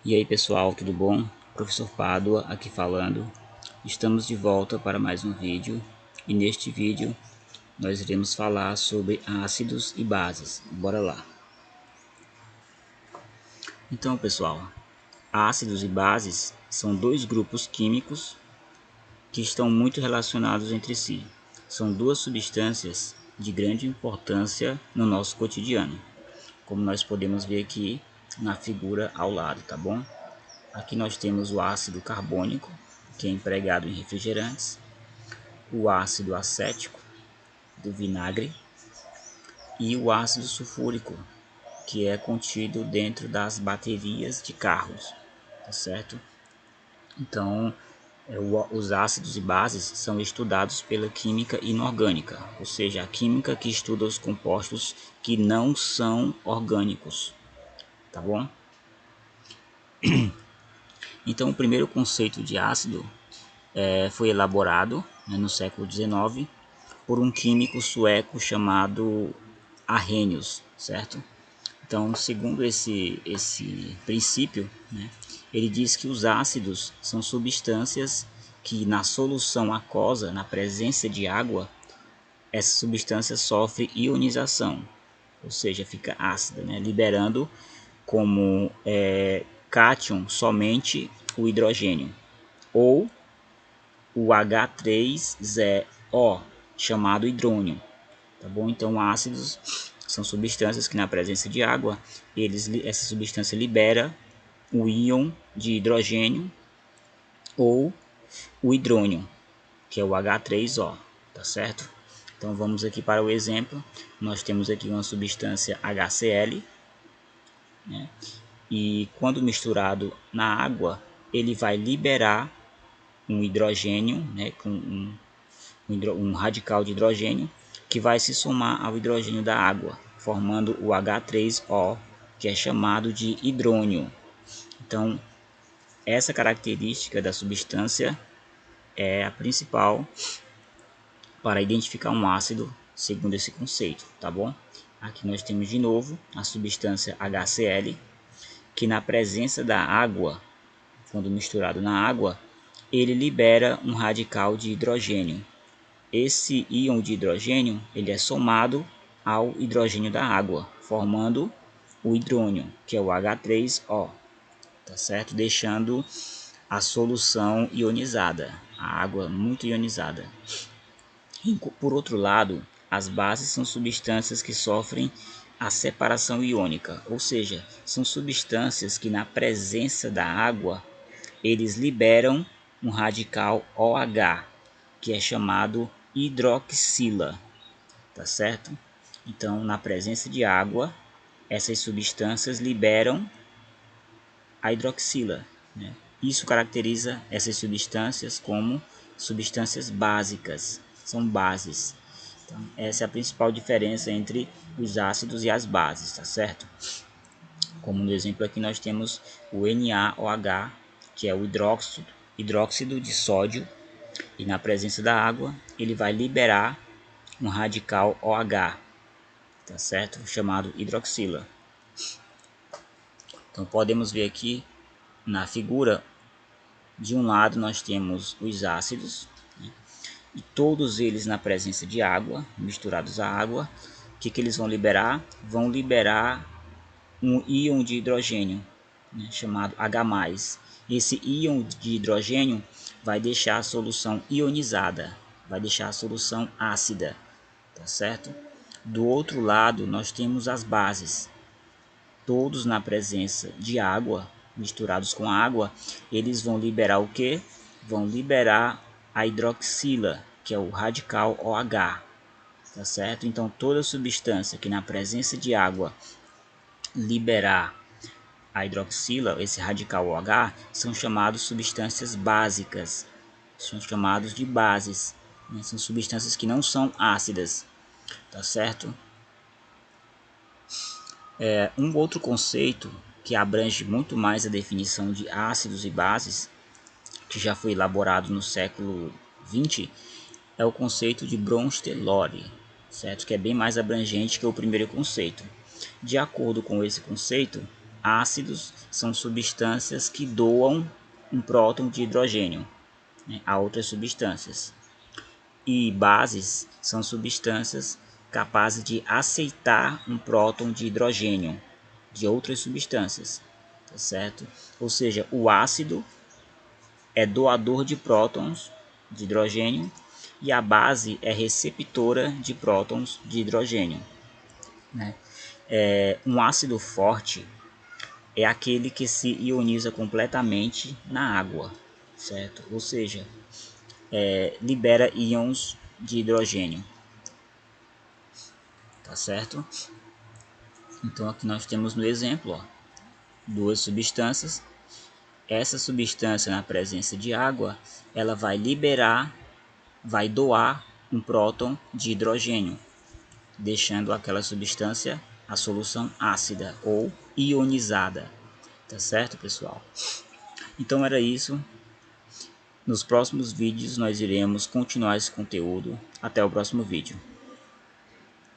E aí pessoal, tudo bom? Professor Pádua aqui falando. Estamos de volta para mais um vídeo e neste vídeo nós iremos falar sobre ácidos e bases. Bora lá! Então pessoal, ácidos e bases são dois grupos químicos que estão muito relacionados entre si. São duas substâncias de grande importância no nosso cotidiano, como nós podemos ver aqui na figura ao lado, tá bom? Aqui nós temos o ácido carbônico, que é empregado em refrigerantes, o ácido acético, do vinagre, e o ácido sulfúrico, que é contido dentro das baterias de carros, tá certo? Então, os ácidos e bases são estudados pela química inorgânica, ou seja, a química que estuda os compostos que não são orgânicos, tá bom? Então, o primeiro conceito de ácido foi elaborado no século XIX por um químico sueco chamado Arrhenius, certo? Então, segundo esse princípio, né, ele diz que os ácidos são substâncias que na solução aquosa, na presença de água, essa substância sofre ionização, ou seja, fica ácida, né, liberando como cátion somente o hidrogênio, ou o H3O, chamado hidrônio, tá bom? Então, ácidos são substâncias que na presença de água, essa substância libera o íon de hidrogênio ou o hidrônio, que é o H3O, tá certo? Então, vamos aqui para o exemplo. Nós temos aqui uma substância HCl, né? E quando misturado na água, ele vai liberar um hidrogênio, né, com um radical de hidrogênio que vai se somar ao hidrogênio da água, formando o H3O, que é chamado de hidrônio. Então, essa característica da substância é a principal para identificar um ácido, segundo esse conceito, tá bom? Aqui nós temos de novo a substância HCl, que na presença da água, quando misturado na água, ele libera um radical de hidrogênio. Esse íon de hidrogênio ele é somado ao hidrogênio da água, formando o hidrônio, que é o H3O, tá certo? Deixando a solução ionizada, a água muito ionizada. Por outro lado, as bases são substâncias que sofrem a separação iônica, ou seja, são substâncias que na presença da água eles liberam um radical OH, que é chamado hidroxila, tá certo? Então, na presença de água, essas substâncias liberam a hidroxila, né? Isso caracteriza essas substâncias como substâncias básicas, são bases. Então, essa é a principal diferença entre os ácidos e as bases, tá certo? Como no exemplo aqui nós temos o NaOH, que é o hidróxido de sódio, e na presença da água ele vai liberar um radical OH, tá certo? Chamado hidroxila. Então podemos ver aqui na figura, de um lado nós temos os ácidos, né? E todos eles na presença de água, misturados à água. O que eles vão liberar? Vão liberar um íon de hidrogênio, né, chamado H+. Esse íon de hidrogênio vai deixar a solução ionizada, vai deixar a solução ácida, tá certo? Do outro lado nós temos as bases, todos na presença de água, misturados com água, eles vão liberar o que? Vão liberar a hidroxila, que é o radical OH, tá certo? Então toda substância que na presença de água liberar a hidroxila, esse radical OH, são chamados substâncias básicas, são chamados de bases, né? São substâncias que não são ácidas, tá certo? Um outro conceito que abrange muito mais a definição de ácidos e bases, que já foi elaborado no século XX, é o conceito de Bronsted-Lowry, certo? Que é bem mais abrangente que o primeiro conceito. De acordo com esse conceito, Ácidos são substâncias que doam um próton de hidrogênio, né, a outras substâncias. E bases são substâncias capazes de aceitar um próton de hidrogênio de outras substâncias, tá certo? Ou seja, o ácido é doador de prótons de hidrogênio e a base é receptora de prótons de hidrogênio, né? Um ácido forte é aquele que se ioniza completamente na água, certo? Ou seja, libera íons de hidrogênio, tá certo? Então aqui nós temos no exemplo, ó, duas substâncias. Essa substância na presença de água, ela vai doar um próton de hidrogênio, deixando aquela substância a solução ácida ou ionizada, tá certo, pessoal? Então era isso. Nos próximos vídeos nós iremos continuar esse conteúdo. Até o próximo vídeo.